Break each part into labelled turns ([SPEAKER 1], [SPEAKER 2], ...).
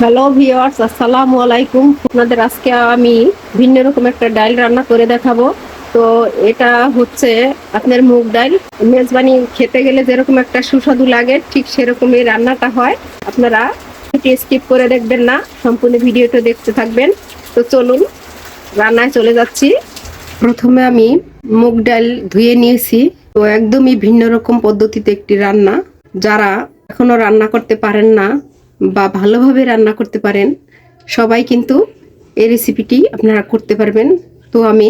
[SPEAKER 1] Hello viewers, আসসালামু আলাইকুম। আপনাদের আজকে আমি ভিন্ন রকম একটা ডাল রান্না করে দেখাবো। তো এটা হচ্ছে আপনার মুগ ডাল। মেজবানি খেতে গেলে যেরকম একটা সুস্বাদু লাগে, ঠিক সেরকমই রান্নাটা হয়। আপনারা স্কিপ করে দেখবেন না, সম্পূর্ণ ভিডিওটা দেখতে থাকবেন। তো চলুন রান্নায় চলে যাচ্ছি। প্রথমে আমি মুগ ডাল ধুয়ে নিয়েছি। তো একদমই ভিন্ন রকম পদ্ধতিতে একটি রান্না। যারা এখনো রান্না করতে পারেন না বা ভালোভাবে রান্না করতে পারেন, সবাই কিন্তু এই রেসিপিটি আপনারা করতে পারবেন। তো আমি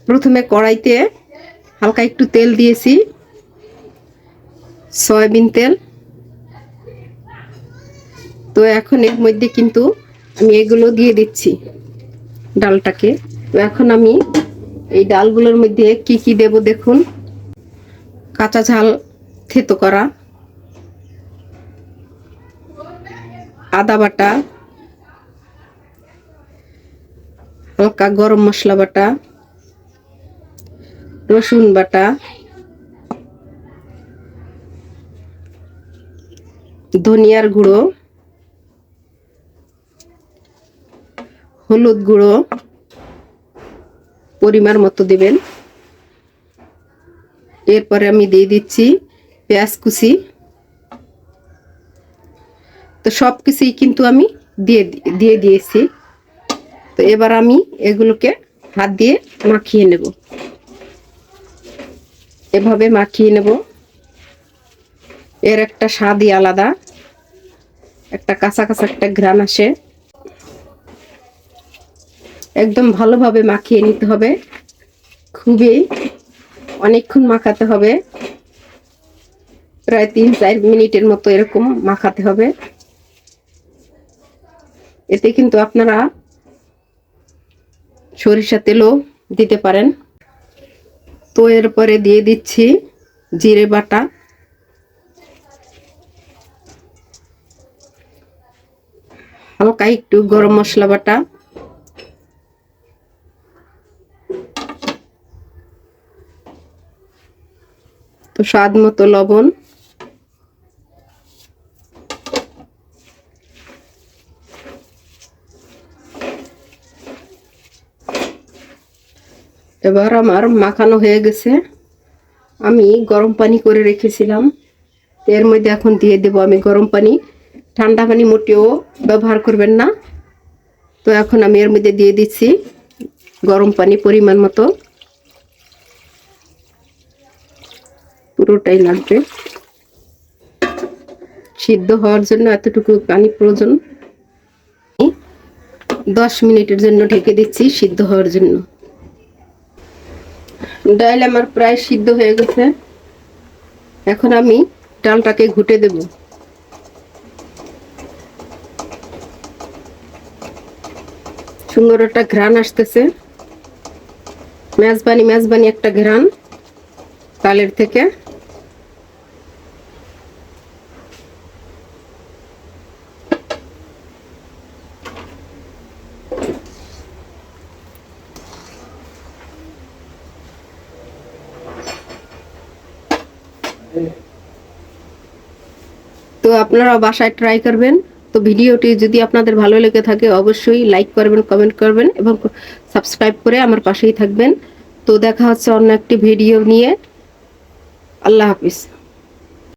[SPEAKER 1] প্রথমে কড়াইতে হালকা একটু তেল দিয়েছি, সয়াবিন তেল। তো এখন এর মধ্যে কিন্তু আমি এগুলো দিয়ে দিচ্ছি ডালটাকে। তো এখন আমি এই ডালগুলোর মধ্যে কি কি দেব দেখুন। কাঁচা ঝাল থেতো করা, আদা বাটা, হালকা গরম মশলা বাটা, রসুন বাটা, ধনিয়ার গুঁড়ো, হলুদ গুঁড়ো পরিমাণ মতো দেবেন। এরপরে আমি দিয়ে দিচ্ছি পেঁয়াজ কুচি। তো সব কিছুই কিন্তু আমি দিয়ে দিয়েছি। তো এবার আমি এগুলোকে হাত দিয়ে মাখিয়ে নেব, এভাবে মাখিয়ে নেব। এর একটা স্বাদই আলাদা, একটা কাঁচা কাঁচা একটা ঘ্রাণ আসে। একদম ভালোভাবে মাখিয়ে নিতে হবে, খুবই অনেকক্ষণ মাখাতে হবে, প্রায় 3-4 মিনিটের মতো এরকম মাখাতে হবে। এতে কিন্তু আপনারা সরিষা তেলও দিতে পারেন। তো এরপরে দিয়ে দিচ্ছি জিরে বাটা, হালকা একটু গরম মশলা বাটা, তো স্বাদ মতো লবণ, এবার আমার মাখানো হয়ে গেছে। আমি গরম পানি করে রেখেছিলাম, এর মধ্যে এখন দিয়ে দেব আমি গরম পানি। ঠান্ডা পানি মোটেও ব্যবহার করবেন না। তো এখন আমি এর মধ্যে দিয়ে দিচ্ছি গরম পানি পরিমাণ মতো, পুরোটাই লাগবে। সিদ্ধ হওয়ার জন্য এতটুকু পানি প্রয়োজন। 10 মিনিটের জন্য ঢেকে দিচ্ছি সিদ্ধ হওয়ার জন্য। ডাল আমার প্রায় সিদ্ধ হয়ে গেছে। এখন আমি ডালটাকে ঘুটে দেব। সুন্দর একটা ঘ্রাণ আসতেছে, মেজবানি মেজবানি একটা ঘ্রাণ ডালের থেকে। তো আপনারা বাসায় ট্রাই করবেন। তো ভিডিওটি যদি আপনাদের ভালো লেগে থাকে অবশ্যই লাইক করবেন, কমেন্ট করবেন এবং সাবস্ক্রাইব করে আমার পাশেই থাকবেন। তো দেখা হচ্ছে অন্য একটি ভিডিও নিয়ে। আল্লাহ হাফিজ।